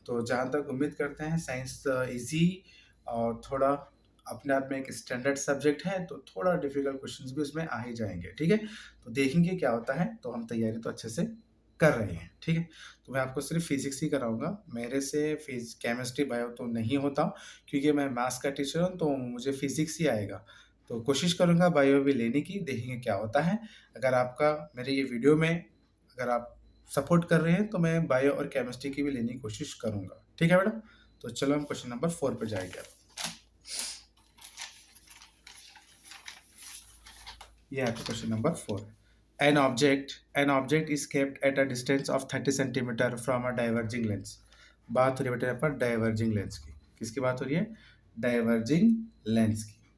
[SPEAKER 1] तो जहाँ तक उम्मीद करते हैं साइंस ईजी और थोड़ा अपने आप में एक स्टैंडर्ड सब्जेक्ट है, तो थोड़ा डिफिकल्ट क्वेश्चंस भी उसमें आ ही जाएंगे। ठीक है, तो देखेंगे क्या होता है, तो हम तैयारी तो अच्छे से कर रहे हैं। ठीक है, तो मैं आपको सिर्फ फिजिक्स ही कराऊंगा, मेरे से केमिस्ट्री बायो तो नहीं होता, क्योंकि मैं मैथ्स का टीचर हूँ, तो मुझे फिजिक्स ही आएगा, तो कोशिश करूँगा बायो भी लेने की, देखेंगे क्या होता है। अगर आपका मेरे ये वीडियो में अगर आप सपोर्ट कर रहे हैं तो मैं बायो और केमिस्ट्री की भी लेने की कोशिश करूँगा। ठीक है बेटा, तो चलो हम क्वेश्चन नंबर 4 पे जाएंगे। ये है question number 4। An object is kept at a distance of 30 centimeter from a diverging lens. बात हो रही है बेटा यहाँ पर डाइवर्जिंग लेंस की। किसकी बात हो रही है? डाइवर्जिंग लेंस की।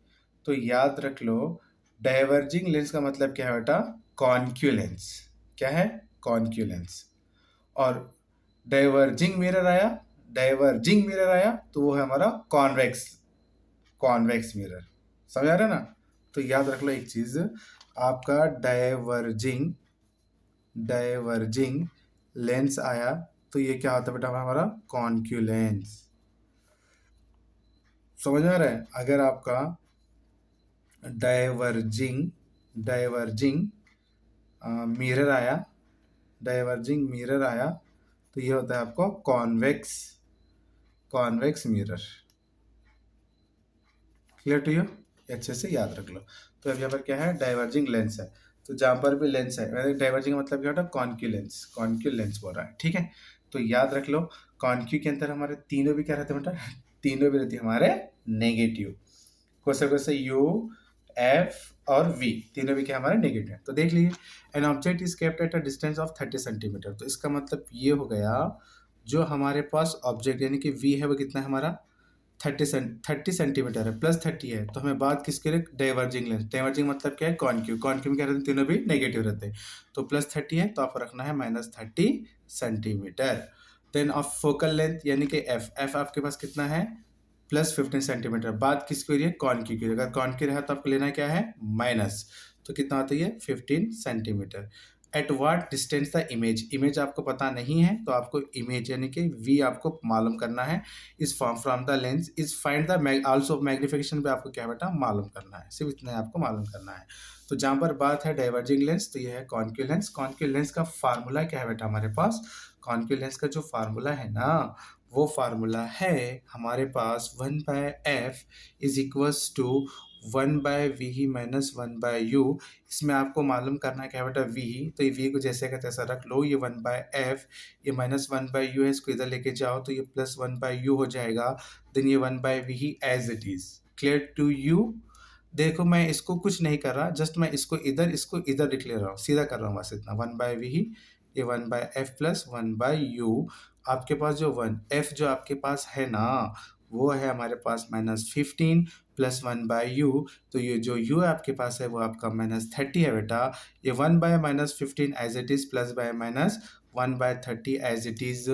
[SPEAKER 1] तो याद रख लो, डाइवर्जिंग लेंस का मतलब क्या है बेटा? कॉन्क्यू लेंस। क्या है? कॉन्क्यू लेंस। और डाइवर्जिंग मिरर आया, डाइवर्जिंग मिरर आया तो वो है हमारा कॉन्वेक्स, कॉन्वेक्स मिरर। समझ आ रहा है ना? तो याद रख लो एक चीज, आपका डाइवर्जिंग, डाइवर्जिंग लेंस आया तो ये क्या होता है बेटा? हमारा कॉन्क्यू लेंस। समझ में आ रहा है? अगर आपका डाइवर्जिंग, डाइवर्जिंग मिरर आया, डाइवर्जिंग मिरर आया तो ये होता है आपको convex, convex mirror. Clear to you? अच्छे से याद रख लो। तो अब यहाँ पर क्या है? डाइवर्जिंग लेंस है। तो जहाँ पर भी लेंस है, वैसे डाइवर्जिंग का मतलब क्या होता है? कॉन्क्यू लेंस, कॉन्क्यू लेंस बोल रहा है। ठीक है, तो याद रख लो, कॉन्क्यू के अंदर हमारे तीनों भी क्या रहते हैं बेटा? तीनों भी रहती है हमारे नेगेटिव। कौन से? यू, एफ और वी, तीनों भी क्या हमारे नेगेटिव है। तो देख लीजिए, an object is kept at a distance of 30 centimetre. तो इसका मतलब ये हो गया, जो हमारे पास ऑब्जेक्ट यानी कि वी है वो कितना है हमारा? 30 सेंटीमीटर है, प्लस 30 है। तो हमें बात किसके लिए? Diverging lens. डाइवर्जिंग मतलब क्या है? कॉन्क्यू। कॉन्क्यू में क्या रहते हैं? तीनों भी नेगेटिव रहते हैं। तो प्लस 30 है तो आपको रखना है -30 centimetre. Then of focal length यानी कि एफ, एफ आपके पास कितना है? +15 सेंटीमीटर। बात किसकी हो रही है? कॉन्क्यू की। अगर कॉन्क्यू रहा तो आपको लेना क्या है? माइनस। तो कितना होता है? 15 centimetre. At what distance the image, image आपको पता नहीं है तो आपको इमेज यानी कि वी आपको मालूम करना है। इस form from the lens is find the also magnification पे आपको क्या बेटा? मालूम करना है। सिर्फ इतना आपको मालूम करना है। तो जहाँ पर बात है डाइवर्जिंग लेंस तो ये है कॉन्क्यू लेंस। कॉन्क्यू लेंस का फार्मूला क्या है बेटा हमारे पास? कॉन्क्यू लेंस का जो फार्मूला है ना, वो फार्मूला है हमारे पास 1/f is equals to 1/v minus 1/u। इसमें आपको मालूम करना है क्या बेटा? v। तो ये v को जैसे का तैसा रख लो। ये 1/f, ये -1/u है, इसको इधर लेके जाओ तो ये +1/u हो जाएगा। देन ये 1/v as it is. Clear to you? देखो मैं इसको कुछ नहीं कर रहा, जस्ट मैं इसको इधर लिख ले रहा हूँ, सीधा कर रहा हूँ बस इतना। 1/v, ये 1/f प्लस 1/u। आपके पास जो 1f जो आपके पास है ना, वो है हमारे पास -15 प्लस 1/u। तो ये जो u है आपके पास है वो आपका -30 है बेटा। ये 1/-15 as it is plus by minus 1/30 as it is.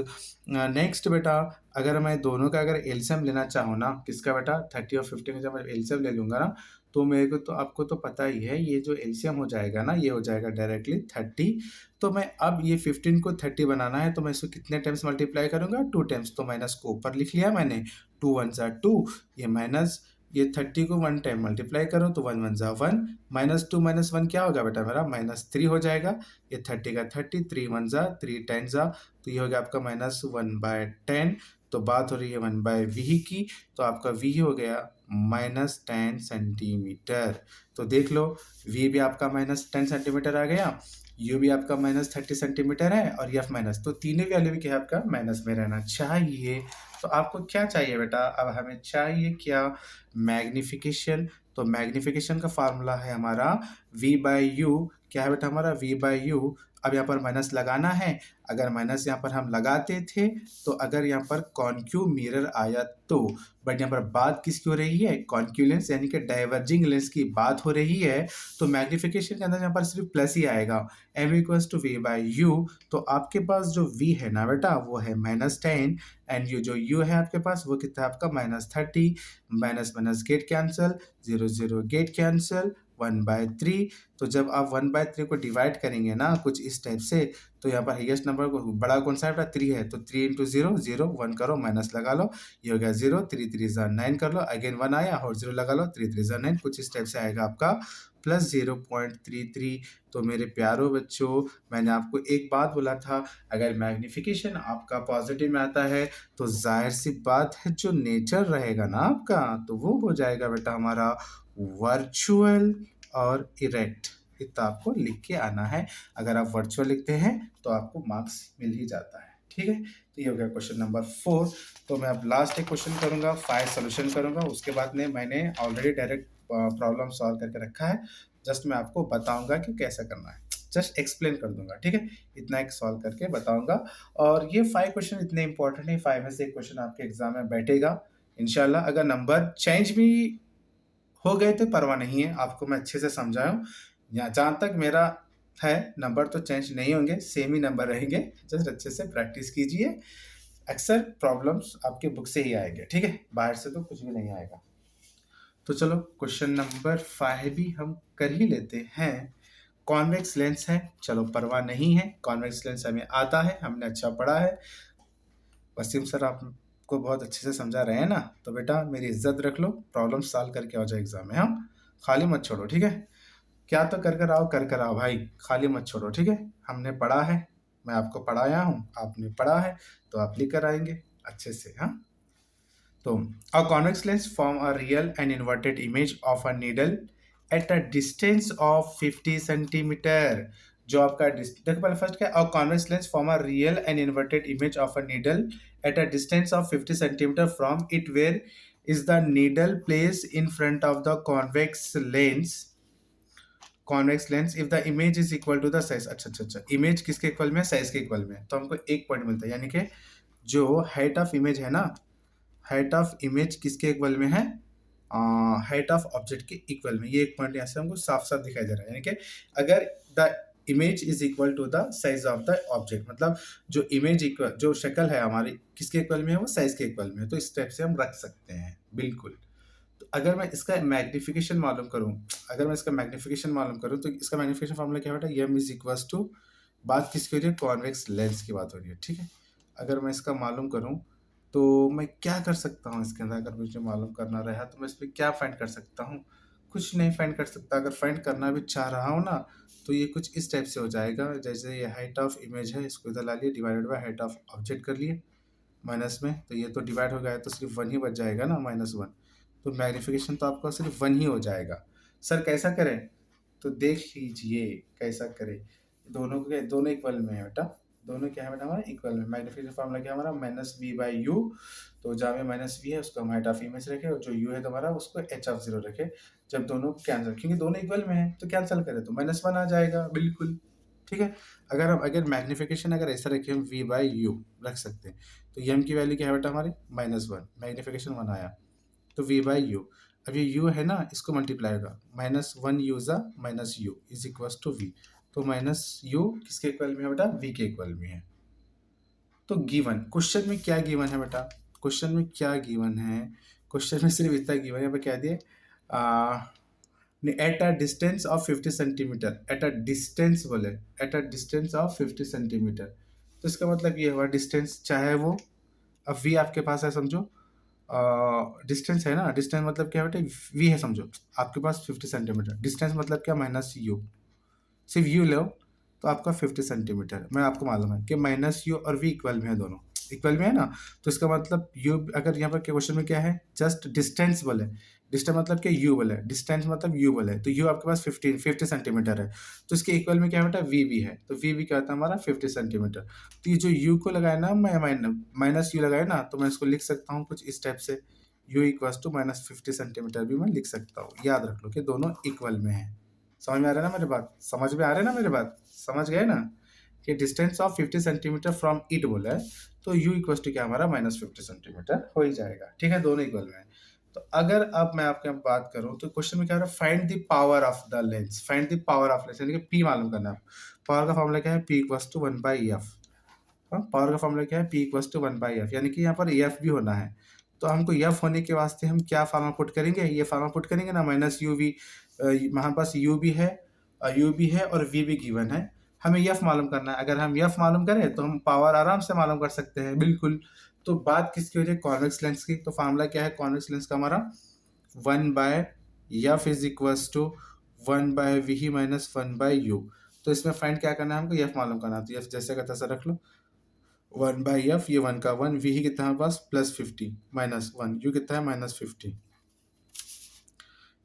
[SPEAKER 1] Next बेटा, अगर मैं दोनों का अगर एलसीएम लेना चाहूँ ना, किसका बेटा? 30 और 15 का जब मैं एलसीएम ले लूंगा ना, तो मेरे को तो आपको तो पता ही है, ये जो एलसीएम हो जाएगा ना, ये हो जाएगा डायरेक्टली 30। तो मैं अब ये 15 को 30 बनाना है तो मैं इसको कितने टाइम्स मल्टीप्लाई करूंगा? 2 टाइम्स। तो माइनस को ऊपर लिख लिया मैंने, 2 1 ज़ा 2, ये माइनस, ये 30 को 1 टाइम मल्टीप्लाई करो तो 1 1 ज़ा 1, -2 -1 क्या होगा बेटा मेरा? -3 हो जाएगा। ये 30 का 30, 3 1 ज़ा 3 10 ज़ा, तो ये हो गया आपका -1/10। तो बात हो रही है 1/v की, तो आपका v हो गया -10 सेंटीमीटर। तो देख लो, v भी आपका -10 सेंटीमीटर आ गया, u भी आपका -30 सेंटीमीटर है और f माइनस, तो तीनों वैल्यू भी क्या है आपका? माइनस में रहना चाहिए। तो आपको क्या चाहिए बेटा? अब हमें चाहिए क्या? मैग्निफिकेशन। तो मैग्निफिकेशन का फार्मूला है हमारा v/u। क्या है बेटा हमारा? v/u। अब यहाँ पर माइनस लगाना है। अगर माइनस यहाँ पर हम लगाते थे तो अगर यहाँ पर कॉन्क्यू मिरर आया तो, बट यहाँ पर बात किसकी हो रही है? कॉन्क्यू लेंस यानी कि डाइवर्जिंग लेंस की बात हो रही है। तो मैग्निफिकेशन के अंदर यहाँ पर सिर्फ प्लस ही आएगा, m इक्वल्स टू v/u। तो आपके पास जो v है ना बेटा, वो है -10 एंड ये जो u है आपके पास वो कितना है आपका? -30। Minus minus get cancel, 0 0 get cancel, 1/3। तो जब आप 1/3 को डिवाइड करेंगे ना कुछ इस टाइप से, तो यहाँ पर हाईएस्ट नंबर को बड़ा कौन सा है? 3 है, तो 3 × 0 0, 1 करो माइनस लगा लो, ये हो गया 0, 3 3 ज़ा 9 कर लो, अगेन 1 आया और 0 लगा लो, 3 3 ज़ा 9, कुछ इस टाइप से आएगा आपका प्लस 0.33। तो मेरे प्यारों बच्चों, मैंने आपको एक बात बोला था, अगर मैग्निफिकेशन आपका पॉजिटिव में आता है तो जाहिर सी बात है जो नेचर रहेगा ना आपका, तो वो हो जाएगा बेटा हमारा वर्चुअल और इरेक्ट। इतना आपको लिख के आना है। अगर आप वर्चुअल लिखते हैं तो आपको मार्क्स मिल ही जाता है। ठीक है, तो ये हो गया क्वेश्चन नंबर 4। तो मैं अब लास्ट एक क्वेश्चन करूंगा, 5 सोल्यूशन करूंगा, उसके बाद में मैंने ऑलरेडी डायरेक्ट प्रॉब्लम सॉल्व करके रखा है, जस्ट मैं आपको बताऊंगा कि कैसे करना है। जस्ट एक्सप्लेन कर दूंगा, ठीक है। इतना एक सॉल्व करके बताऊंगा। और ये 5 क्वेश्चन इतने इंपॉर्टेंट है, 5 में से एक क्वेश्चन आपके एग्जाम में बैठेगा इंशाल्लाह। अगर नंबर चेंज भी हो गए तो परवाह नहीं है, आपको मैं अच्छे से समझाया हूँ। या जहाँ तक मेरा है, नंबर तो चेंज नहीं होंगे, सेम ही नंबर रहेंगे। जस्ट अच्छे से प्रैक्टिस कीजिए, अक्सर प्रॉब्लम्स आपके बुक से ही आएंगे, ठीक है, बाहर से तो कुछ भी नहीं आएगा। तो चलो क्वेश्चन नंबर 5 भी हम कर ही लेते हैं। कॉन्वेक्स लेंस है, चलो परवाह नहीं है, कॉन्वेक्स लेंस हमें आता है, हमने अच्छा पढ़ा है। वसीम सर आपको बहुत अच्छे से समझा रहे हैं ना, तो बेटा मेरी इज्जत रख लो, प्रॉब्लम सॉल्व करके आओ जाए एग्जाम में। हाँ, खाली मत छोड़ो, ठीक है। क्या तो कर कर आओ भाई, खाली मत छोड़ो, ठीक है। हमने पढ़ा है, मैं आपको पढ़ाया हूँ, आपने पढ़ा है, तो आप लिख कर आएंगे अच्छे से। हाँ, तो a convex lens form a real and inverted image of a needle at a distance of 50 centimetre. जो आपका देखो पहले फर्स्ट क्या, a convex lens form a real and inverted image of a needle at a distance of 50 centimeter from it, where is the needle placed in front of the convex lens if the image is equal to the size। अच्छा, image किसके equal में, size के equal में, तो हमको एक point मिलता है, यानी कि जो हाइट ऑफ इमेज है ना, हाइट ऑफ इमेज किसके इक्वल में है, हाइट ऑफ ऑब्जेक्ट के इक्वल में। ये एक पॉइंट यहाँ से हमको साफ साफ दिखाई दे रहा है, यानी कि अगर the image is equal to the size of the object, मतलब जो इमेज इक्वल, जो शक्ल है हमारी किसके इक्वल में है, वो साइज के इक्वल में है, तो इस टाइप से हम रख सकते हैं बिल्कुल। तो अगर मैं इसका मैग्निफिकेशन मालूम करूं, तो इसका मैग्निफिकेशन फॉर्मूला क्या बेटा, एम इज इक्वल टू, बात किसकी हो रही है, कॉन्वेक्स लेंस की बात हो रही है, ठीक है। अगर मैं इसका मालूम करूं तो मैं क्या कर सकता हूँ इसके अंदर, अगर मुझे मालूम करना रहा तो मैं इस पर क्या फाइंड कर सकता हूँ, कुछ नहीं फाइंड कर सकता। अगर फाइंड करना भी चाह रहा हूँ ना, तो ये कुछ इस टाइप से हो जाएगा, जैसे ये हाइट ऑफ इमेज है, इसको इधर ला लिए, divided by height of object कर लिए माइनस में, तो ये तो डिवाइड हो गया, तो सिर्फ 1 ही बच जाएगा ना, -1। तो मैग्निफिकेशन तो आपका सिर्फ 1 ही हो जाएगा। सर कैसा करें, तो देख लीजिए कैसा करें। दोनों के दोनों इक्वल में है बेटा, दोनों क्या है बेटा हमारा, इक्वल में। मैग्निफिकेशन फार्मूला क्या है हमारा, -v/u। तो जहाँ में -v है उसको हम हाइट ऑफ इमेज रखे, और जो u है हमारा उसको h(0) रखे। जब दोनों कैंसिल, क्योंकि दोनों इक्वल में है तो कैंसिल करें तो -1 आ जाएगा बिल्कुल, ठीक है। अगर मैग्निफिकेशन अगर ऐसा रखे हम v/u रख सकते हैं, तो m की वैल्यू क्या है बेटा हमारी, -1, मैग्निफिकेशन 1 आया, तो v/u। अब ये u है ना, इसको मल्टीप्लाई होगा, -1 u ज़ा -u is equal to v। तो -u किसके इक्वल में है बेटा, v के इक्वल में है। तो गिवन क्वेश्चन में क्या गिवन है बेटा, क्वेश्चन में क्या गिवन है, क्वेश्चन में सिर्फ इतना गिवन है, क्या दिए, at a distance of 50 centimetre, at a distance बोले, at a distance of 50 centimetre. तो इसका मतलब ये हुआ डिस्टेंस, चाहे वो, अब v आपके पास है समझो, डिस्टेंस है ना, डिस्टेंस मतलब क्या बेटे, v है समझो आपके पास 50 सेंटीमीटर, डिस्टेंस मतलब क्या, -u, सिर्फ u लो तो आपका 50 सेंटीमीटर। मैं आपको मालूम है कि -u और v इक्वल में है, दोनों इक्वल में है ना, तो इसका मतलब u, अगर यहाँ पर क्वेश्चन में क्या है, जस्ट डिस्टेंस बोले, डिस्टेंस मतलब क्या, u बोले, डिस्टेंस मतलब u बोले, तो u आपके पास 50 सेंटीमीटर है, तो इसके इक्वल में क्या बेटा, v भी है, तो v भी क्या होता है हमारा 50 सेंटीमीटर। तो ये जो u को लगाया ना, मैं -u लगाया ना, तो मैं इसको लिख सकता हूँ कुछ इस टाइप से, u इक्वल टू -50 सेंटीमीटर भी मैं लिख सकता हूँ। याद रख लो कि दोनों इक्वल में है। समझ में आ रहा है ना मेरी बात, समझ में आ रहा है ना मेरी बात, समझ गए ना, कि distance of 50 centimetre from it बोला है, तो u इक्वल टू क्या हमारा -50 सेंटीमीटर हो ही जाएगा, ठीक है, दोनों इक्वल में है। तो अगर अब मैं आपके बात करूं तो क्वेश्चन में क्या हो रहा है, find the power of the lens, find the power of lens, यानी कि p मालूम करना है। पावर का फॉर्मूला क्या है, p equal to 1/f। Power का फॉर्मूला क्या है, p इक्वल टू 1/f, यानी कि यहाँ पर f भी होना है। तो हमको f होने के वास्ते हम क्या फार्मूला पुट करेंगे, ये फार्मूला पुट करेंगे ना, -uv, हमारे पास u भी है, और v भी गिवन है, हमें f मालूम करना है। अगर हम f मालूम करें तो हम पावर आराम से मालूम कर सकते हैं बिल्कुल। तो बात किसकी हो रही है, कॉन्वेक्स लेंस की। तो फार्मूला क्या है कॉन्वेक्स लेंस का हमारा, 1/f is equals to 1/v minus 1/u। तो इसमें फाइंड क्या करना है हमको, f मालूम करना है, तो f जैसे का तैसा रख लो, 1/f, ये 1 का 1, v ही कितना है हमारे पास +50 -1, u कितना है -50,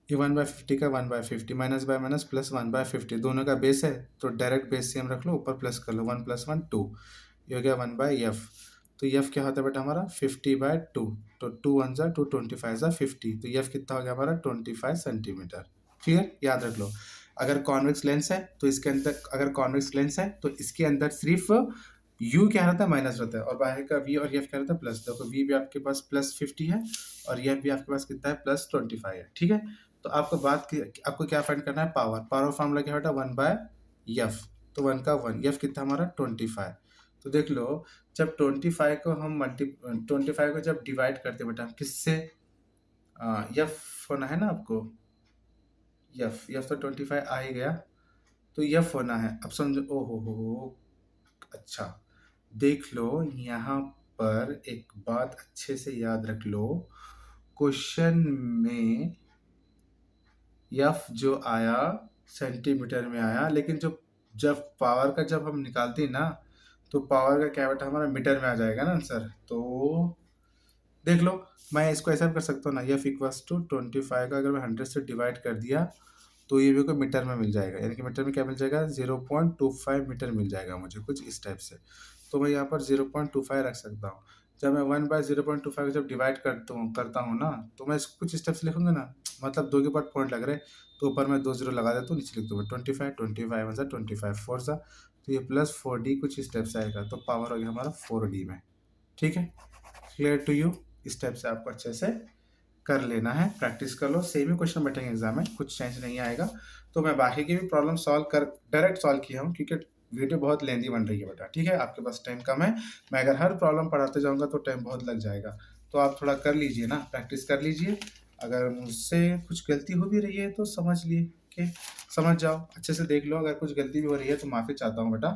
[SPEAKER 1] ये 1/50 का 1/50, माइनस बाय माइनस प्लस 1/50, दोनों का बेस है तो डायरेक्ट बेस सेम रख लो, ऊपर प्लस कर लो, 1 + 1 2, ये हो गया 1/f। तो f क्या होता है बेटा हमारा 50/2, तो 2 1 2 25 50, तो f कितना हो गया हमारा 25 सेंटीमीटर। क्लियर, याद रख लो। अगर कॉन्वेक्स लेंस है तो इसके अंदर, अगर कॉन्वेक्स लेंस है तो इसके अंदर सिर्फ यू क्या रहता है, माइनस रहता है, और बाहर का वी और एफ क्या रहता है, प्लस। देखो वी भी आपके पास +50 है और एफ भी आपके पास कितना है, +25 है, ठीक है। तो आपको आपको क्या फाइंड करना है, पावर। पावर फॉर्मूला क्या बेटा, 1/f। तो 1 का 1, एफ कितना हमारा 25। तो देख लो, जब 25 को हम 25 को जब डिवाइड करते बेटा हम किससे, एफ होना है ना आपको, एफ तो 25 आ ही गया, तो एफ होना है। अब समझो, ओ हो, अच्छा देख लो यहाँ पर एक बात अच्छे से याद रख लो, क्वेश्चन में एफ जो आया सेंटीमीटर में आया, लेकिन जो जब पावर का जब हम निकालते हैं ना, तो पावर का क्या बेटा हमारा मीटर में आ जाएगा ना आंसर। तो देख लो, मैं इसको ऐसा भी कर सकता हूँ ना, एफ इक्वल्स टू 25 का अगर मैं 100 से डिवाइड कर दिया तो ये मेरे को मीटर में मिल जाएगा, यानी कि मीटर में क्या मिल जाएगा, 0.25 मीटर मिल जाएगा मुझे, कुछ इस टाइप से। तो मैं यहाँ पर 0.25 रख सकता हूँ। जब मैं 1/0.25 जब डिवाइड करता हूँ ना, तो मैं इसको कुछ इस टाइप से लिखूंगा ना, मतलब 2 के बाद पॉइंट लग रहे, तो ऊपर मैं 2 0 लगा देता हूँ, नीचे लिख दूंगा 25, 25 1 25 4 सा, तो ये +4D कुछ इस टाइप से आएगा, तो पावर हो गया हमारा 4D में। ठीक है, क्लियर टू यू। इस टाइप से आपको अच्छे से कर लेना है, प्रैक्टिस कर लो, सेम ही क्वेश्चन बैठेंगे एग्जाम में, कुछ चेंज नहीं आएगा। तो मैं बाकी की भी प्रॉब्लम डायरेक्ट सॉल्व किया हूँ, क्योंकि वीडियो बहुत लेंदी बन रही है बेटा, ठीक है, आपके पास टाइम कम है। मैं अगर हर प्रॉब्लम पढ़ाते जाऊँगा तो टाइम बहुत लग जाएगा, तो आप थोड़ा कर लीजिए ना, प्रैक्टिस कर लीजिए। अगर मुझसे कुछ गलती हो भी रही है तो समझ लिए कि समझ जाओ, अच्छे से देख लो, अगर कुछ गलती भी हो रही है तो माफ़ी चाहता हूँ बेटा,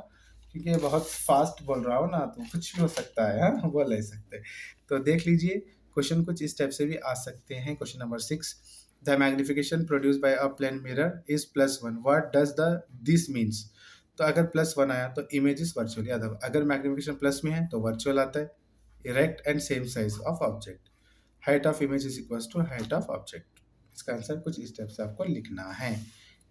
[SPEAKER 1] क्योंकि बहुत फास्ट बोल रहा हूँ ना, तो कुछ भी हो सकता है, हाँ बोल नहीं सकते। तो देख लीजिए, क्वेश्चन कुछ इस टाइप से भी आ सकते हैं। Question number 6, the magnification produce by a plane mirror is +1, what does the this means. तो अगर +1 आया तो इमेज इज वर्चुअल, याद रखो, अगर मैग्निफिकेशन प्लस में है तो वर्चुअल आता है। Erect and same size of object, height of image is equal to height of object. इसका आंसर कुछ इस टाइप से आपको लिखना है।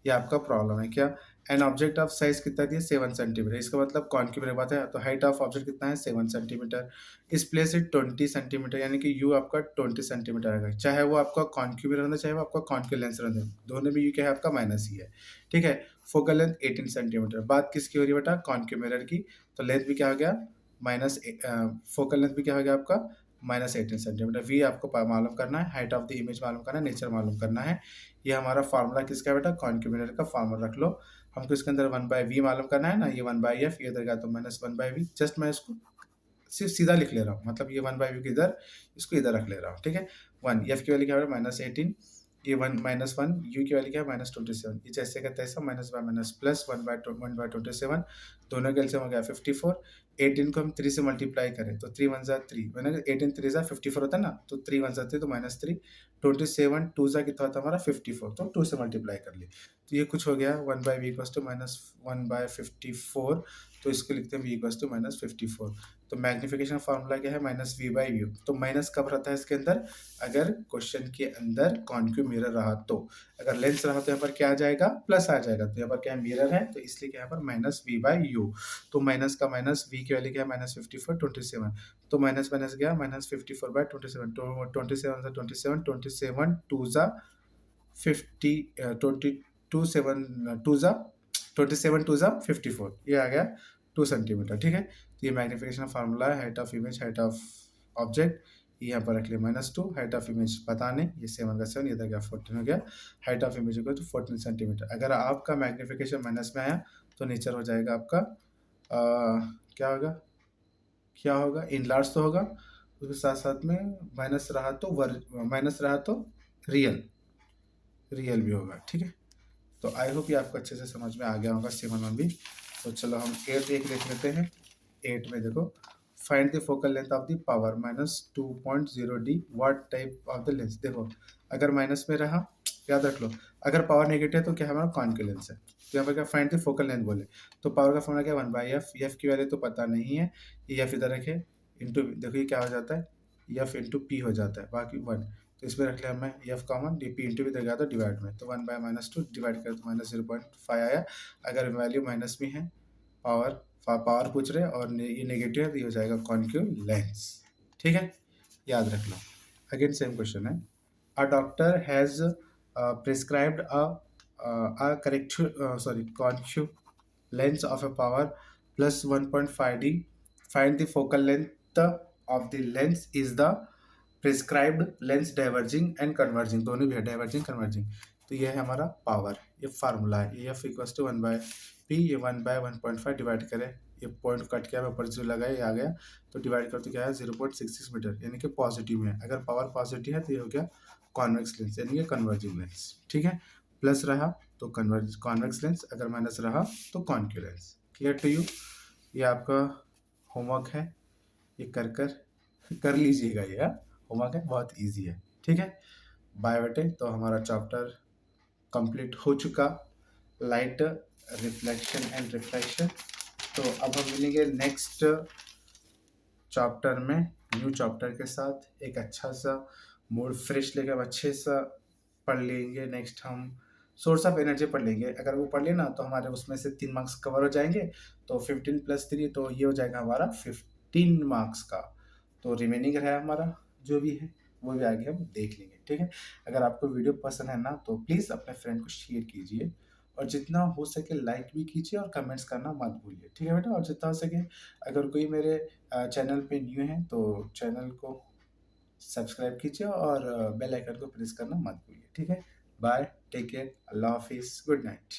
[SPEAKER 1] ये आपका प्रॉब्लम है क्या। एन ऑब्जेक्ट ऑफ साइज कितना दिया, 7 सेंटीमीटर, इसका मतलब कॉन्केव मेरे बात है, तो हाइट ऑफ ऑब्जेक्ट कितना है, 7 सेंटीमीटर। इस प्लेस इट 20 सेंटीमीटर, यानी कि यू आपका 20 सेंटीमीटर आएगा, चाहे वो आपका कॉन्केव रहना, चाहे वो आपका कॉन्केव लेंस रहना, दोनों में यू क्या है आपका माइनस ही है, ठीक है। फोकल लेंथ 18 सेंटीमीटर, बात किसकी हो रही है बेटा, कॉन्केव मिरर की, तो लेंथ भी क्या हो गया माइनस, फोकल लेंथ भी क्या हो गया आपका -18 सेंटीमीटर। वी आपको मालूम करना है, हाइट ऑफ द इमेज मालूम करना है, नेचर मालूम करना है। ये हमारा फार्मूला किसका है बेटा, कॉन्केव मिरर का फार्मूला रख लो। हमको इसके अंदर 1/v मालूम करना है ना, ये 1/f, ये इधर गया तो -1/v, जस्ट मैं इसको सिर्फ सीधा लिख ले रहा हूँ, मतलब ये 1/v को इधर, इसको इधर रख ले रहा हूँ, ठीक है। 1 एफ की वैल्यू क्या है -18, ये 1 -1, यू की वैल्यू क्या है -27, ये जैसे का तैसा, माइनस बाय माइनस प्लस 1/27, दोनों का एलसीएम हो गया 54। 18 को हम 3 से मल्टीप्लाई करें तो 3 1 जा 3, मैंने 18 3 जा 54 होता है ना, तो 3 1 जा 3 तो -3, 27 2 जा कितना होता है हमारा 54, तो 2 से मल्टीप्लाई कर ली, तो ये कुछ हो गया 1/v इक्वल्स टू -1/54, तो इसको लिखते हैं v इक्वल्स टू -54। तो मैग्निफिकेशन फार्मूला क्या है, -v/u। तो माइनस कब रहता है इसके अंदर, अगर क्वेश्चन के अंदर कॉन्केव मिरर रहा तो, अगर लेंस रहा तो यहाँ पर क्या आ जाएगा, प्लस आ जाएगा, तो यहाँ पर क्या मिरर है तो इसलिए क्या यहाँ पर -v/u। तो माइनस का माइनस, v की वैल्यू क्या है -54 27, तो माइनस माइनस गया -54/27, तो 27 27 27 2 जा 50, 27 2 जा 54, ये आ गया 2 सेंटीमीटर, ठीक है। तो ये मैग्निफिकेशन फार्मूला है, height of image, height of object, ये यहाँ पर रख लिया -2, हाइट ऑफ इमेज पता नहीं, ये 7 का 7, ये था क्या 14 हो गया, हाइट ऑफ इमेज को तो 14 सेंटीमीटर। अगर आपका मैग्निफिकेशन माइनस में आया तो नेचर हो जाएगा आपका क्या होगा, क्या होगा, इनलार्ज तो होगा, उसके साथ साथ में माइनस रहा तो रियल भी होगा, ठीक है। तो आई होप ये आपको अच्छे से समझ में आ गया होगा 7 भी। तो चलो हम 8 एक देख लेते हैं। 8 में देखो, find the focal length of the power -2.0D, what type of the lens. देखो, अगर माइनस में रहा, याद रख लो, अगर पावर नेगेटिव है तो क्या हमारा कॉन्केव लेंस है, तो यहाँ पर क्या फाइंड द फोकल लेंथ बोले, तो पावर का फॉर्मूला क्या 1/f, एफ की वैल्यू तो पता नहीं है, ये एफ इधर रखे, इंटू देखो ये क्या हो जाता है, एफ इंटू पी हो जाता है, बाकी 1, तो इसमें रख लिया मैं F common, D P into भी गया तो डिवाइड में, तो 1/-2 डिवाइड कर तो -0.5 आया। अगर वैल्यू माइनस में है, पावर पूछ रहे हैं और ये नेगेटिव है, तो ये हो जाएगा कॉन्केव लेंस, ठीक है, याद रख लो। अगेन सेम क्वेश्चन है, a doctor has prescribed a concave lens of a power plus 1.5D. Find the focal length of the lens is the prescribed lens diverging and converging, दोनों भी है, diverging converging. तो ये है हमारा power, ये formula है, ये एफ इक्वल्स टू 1/p, ये 1/1.5 डिवाइड करें, ये पॉइंट कट किया, ऊपर जो लगाया ये आ गया, तो डिवाइड करते क्या है 0.66 मीटर, यानी कि पॉजिटिव में। अगर पावर पॉजिटिव है तो ये हो गया कॉन्वेक्स लेंस, यानी कि कन्वर्जिंग लेंस। ठीक है, प्लस रहा तो कॉन्वेक्स लेंस, अगर माइनस रहा तो concave lens. Clear to you? ये आपका होमवर्क है, ये कर लीजिएगा, ये होमवर्क है, बहुत इजी है। ठीक है, बाय बेटे। तो हमारा चैप्टर कंप्लीट हो चुका, लाइट, रिफ्लेक्शन एंड रिफ्रैक्शन। तो अब हम मिलेंगे नेक्स्ट चैप्टर में, न्यू चैप्टर के साथ, एक अच्छा सा मूड फ्रेश लेकर अच्छे सा पढ़ लेंगे। नेक्स्ट हम सोर्स ऑफ एनर्जी पढ़ लेंगे। अगर वो पढ़ लेना तो हमारे उसमें से 3 मार्क्स कवर हो जाएंगे, तो 15 + 3 तो ये हो जाएगा हमारा 15 मार्क्स का। तो रिमेनिंग रहा हमारा जो भी है वो भी आगे हम देख लेंगे। ठीक है, अगर आपको वीडियो पसंद है ना तो प्लीज़ अपने फ्रेंड को शेयर कीजिए, और जितना हो सके लाइक भी कीजिए और कमेंट्स करना मत भूलिए। ठीक है बेटा, और जितना हो सके अगर कोई मेरे चैनल पे न्यू है तो चैनल को सब्सक्राइब कीजिए और बेल आइकन को प्रेस करना मत भूलिए। ठीक है, बाय, टेक केयर, अल्लाह हाफिज़, गुड नाइट।